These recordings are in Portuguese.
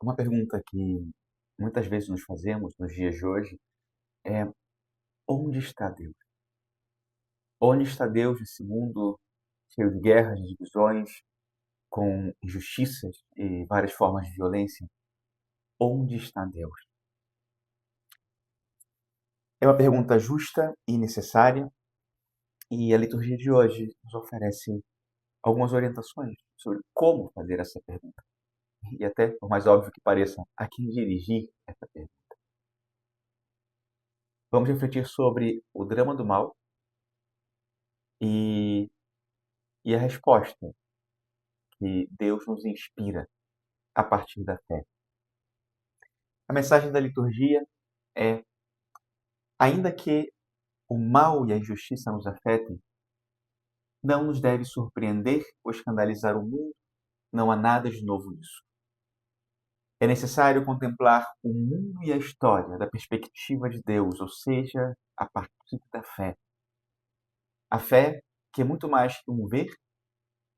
Uma pergunta que muitas vezes nos fazemos nos dias de hoje é: onde está Deus? Onde está Deus nesse mundo cheio de guerras, de divisões, com injustiças e várias formas de violência? Onde está Deus? É uma pergunta justa e necessária, e a liturgia de hoje nos oferece algumas orientações sobre como fazer essa pergunta. E até, por mais óbvio que pareça, a quem dirigir essa pergunta. Vamos refletir sobre o drama do mal e, e a resposta que Deus nos inspira a partir da fé. A mensagem da liturgia é: ainda que o mal e a injustiça nos afetem, não nos deve surpreender ou escandalizar o mundo, não há nada de novo nisso. É necessário contemplar o mundo e a história da perspectiva de Deus, ou seja, a partir da fé. A fé, que é muito mais que um ver,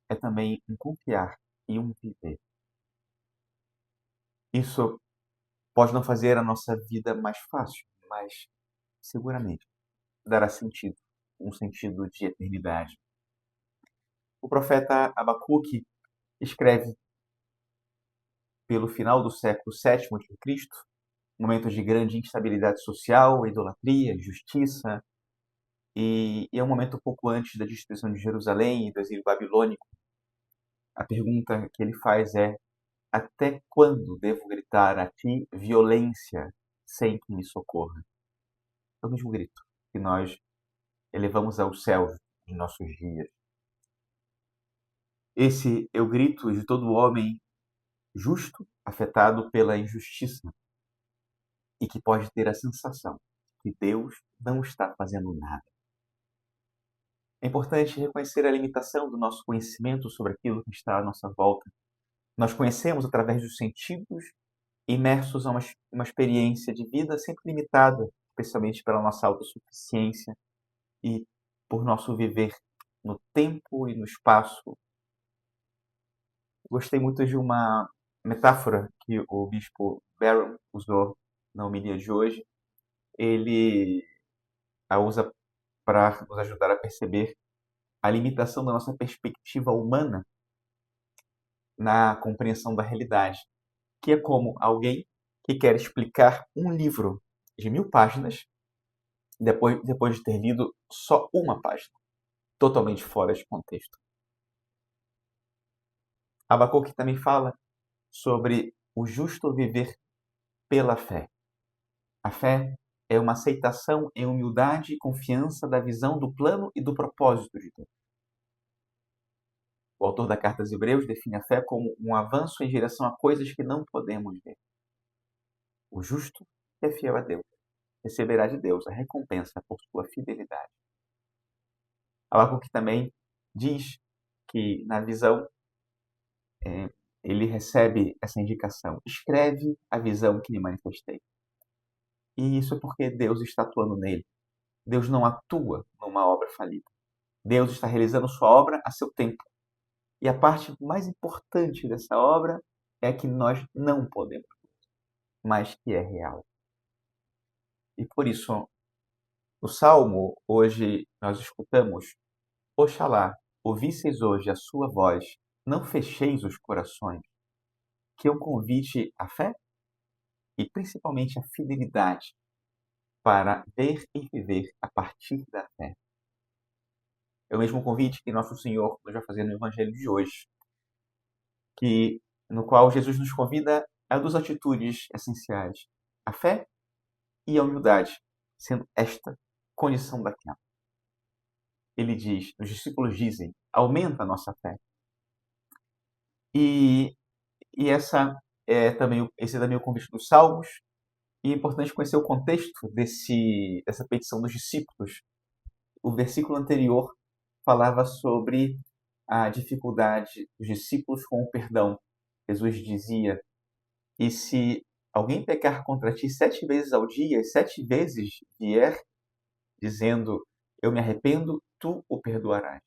é também um confiar e um viver. Isso pode não fazer a nossa vida mais fácil, mas seguramente dará sentido, um sentido de eternidade. O profeta Abacuque escreve pelo final do século sétimo a.C., momentos de grande instabilidade social, idolatria, injustiça, e é um momento pouco antes da destruição de Jerusalém e do exílio babilônico. A pergunta que ele faz é: até quando devo gritar a ti violência sem que me socorra? É o mesmo grito que nós elevamos aos céus em nossos dias. Esse é o grito de todo homem justo, afetado pela injustiça, e que pode ter a sensação que Deus não está fazendo nada. É importante reconhecer a limitação do nosso conhecimento sobre aquilo que está à nossa volta. Nós conhecemos através dos sentidos, imersos a uma experiência de vida sempre limitada, especialmente pela nossa autossuficiência e por nosso viver no tempo e no espaço. Gostei muito de uma metáfora que o bispo Barron usou na homilia de hoje. Ele a usa para nos ajudar a perceber a limitação da nossa perspectiva humana na compreensão da realidade, que é como alguém que quer explicar um livro de 1000 páginas depois de ter lido só uma página, totalmente fora de contexto. Abacuque também fala sobre o justo viver pela fé. A fé é uma aceitação em humildade e confiança da visão do plano e do propósito de Deus. O autor da Carta aos Hebreus define a fé como um avanço em direção a coisas que não podemos ver. O justo, que é fiel a Deus, receberá de Deus a recompensa por sua fidelidade. Abacuque também diz que, na visão, ele recebe essa indicação: escreve a visão que lhe manifestei. E isso é porque Deus está atuando nele. Deus não atua numa obra falida. Deus está realizando sua obra a seu tempo. E a parte mais importante dessa obra é a que nós não podemos, mas que é real. E por isso, no Salmo, hoje nós escutamos: Oxalá, ouvisseis hoje a sua voz, não fecheis os corações, que é um convite à fé e principalmente à fidelidade para ver e viver a partir da fé. É o mesmo convite que nosso Senhor nos vai fazer no Evangelho de hoje, no qual Jesus nos convida a duas atitudes essenciais: a fé e a humildade, sendo esta condição daquela. Ele diz, os discípulos dizem: aumenta a nossa fé. E, esse é também o convite dos Salmos, e é importante conhecer o contexto dessa petição dos discípulos. O versículo anterior falava sobre a dificuldade dos discípulos com o perdão. Jesus dizia: e se alguém pecar contra ti 7 vezes ao dia, e 7 vezes vier dizendo: eu me arrependo, tu o perdoarás.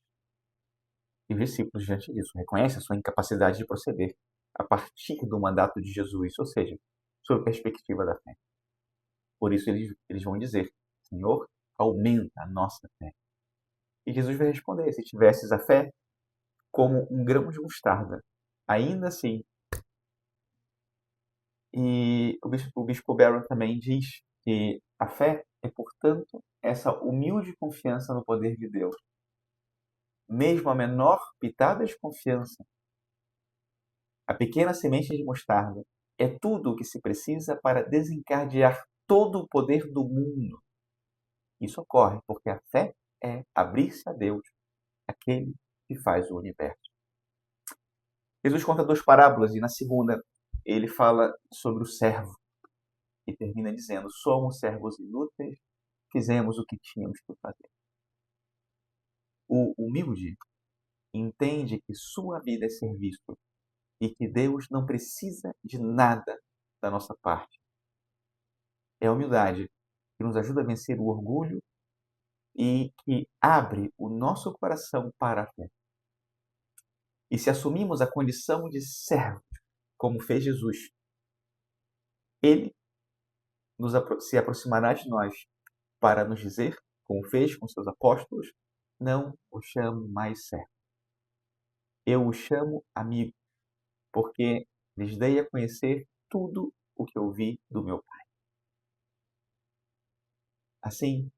E os discípulos, diante disso, reconhecem a sua incapacidade de proceder. a partir do mandato de Jesus, ou seja, sob a perspectiva da fé. Por isso eles vão dizer: Senhor, aumenta a nossa fé. E Jesus vai responder: se tivesses a fé como um grão de mostarda, ainda assim. E o bispo Barron também diz que a fé é, portanto, essa humilde confiança no poder de Deus. Mesmo a menor pitada de confiança, a pequena semente de mostarda, é tudo o que se precisa para desencadear todo o poder do mundo. Isso ocorre porque a fé é abrir-se a Deus, aquele que faz o universo. Jesus conta 2 parábolas e na segunda ele fala sobre o servo e termina dizendo: somos servos inúteis, fizemos o que tínhamos que fazer. O humilde entende que sua vida é serviço e que Deus não precisa de nada da nossa parte. É a humildade que nos ajuda a vencer o orgulho e que abre o nosso coração para a fé. E se assumimos a condição de servos, como fez Jesus, ele se aproximará de nós para nos dizer, como fez com seus apóstolos: não o chamo mais servo. Eu o chamo amigo, porque lhes dei a conhecer tudo o que ouvi do meu Pai. Assim,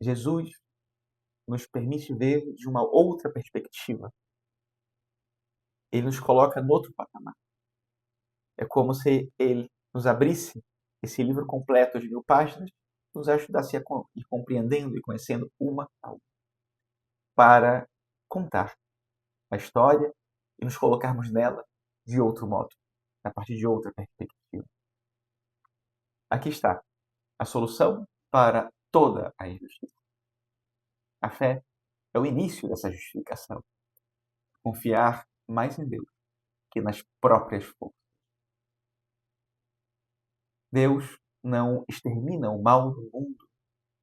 Jesus nos permite ver de uma outra perspectiva. Ele nos coloca no outro patamar. É como se ele nos abrisse esse livro completo de 1000 páginas, nos ajudasse a ir compreendendo e conhecendo uma a uma, para contar a história e nos colocarmos nela de outro modo, a partir de outra perspectiva. Aqui está a solução para toda a injustiça. A fé é o início dessa justificação. Confiar mais em Deus que nas próprias forças. Deus não extermina o mal do mundo,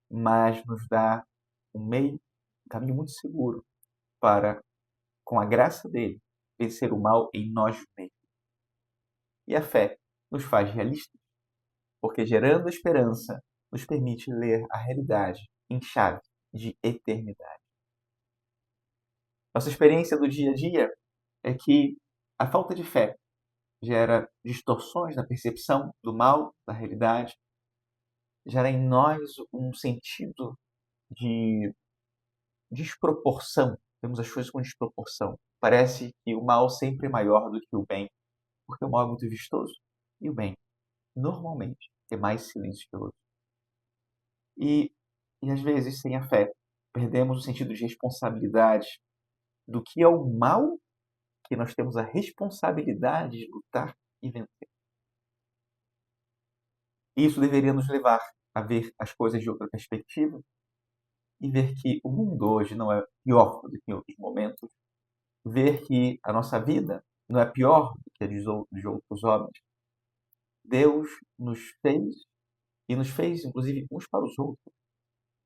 mas nos dá um caminho muito seguro para, com a graça dele, vencer o mal em nós mesmos. E a fé nos faz realistas, porque gerando esperança, nos permite ler a realidade em chave de eternidade. Nossa experiência do dia a dia é que a falta de fé gera distorções na percepção do mal, da realidade, gera em nós um sentido de desproporção. Temos as coisas com desproporção. Parece que o mal sempre é maior do que o bem, porque o mal é muito vistoso e o bem, normalmente, é mais silencioso. E às vezes, sem a fé, perdemos o sentido de responsabilidade do que é o mal que nós temos a responsabilidade de lutar e vencer. Isso deveria nos levar a ver as coisas de outra perspectiva e ver que o mundo hoje não é pior do que em outros momentos, ver que a nossa vida não é pior do que a de outros homens. Deus nos fez e nos fez, inclusive, uns para os outros,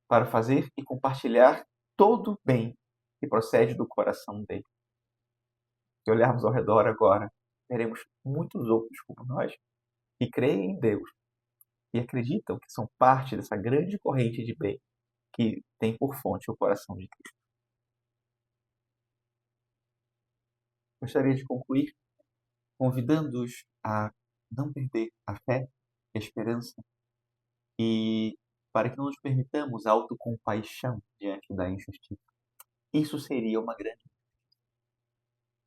para fazer e compartilhar todo o bem que procede do coração dele. Se olharmos ao redor agora, veremos muitos outros como nós que creem em Deus e acreditam que são parte dessa grande corrente de bem que tem por fonte o coração de Cristo. Gostaria de concluir convidando-os a não perder a fé, a esperança e para que não nos permitamos a autocompaixão diante da injustiça. Isso seria uma grande.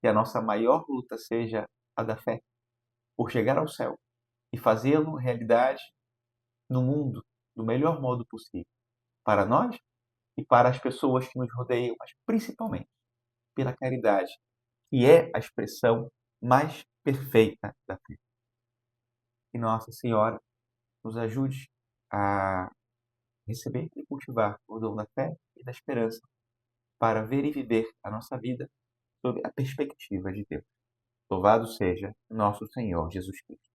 Que a nossa maior luta seja a da fé, por chegar ao céu e fazê-lo realidade no mundo do melhor modo possível, para nós e para as pessoas que nos rodeiam, mas principalmente pela caridade, que é a expressão mais perfeita da fé. Que Nossa Senhora nos ajude a receber e cultivar o dom da fé e da esperança para ver e viver a nossa vida sob a perspectiva de Deus. Louvado seja nosso Senhor Jesus Cristo.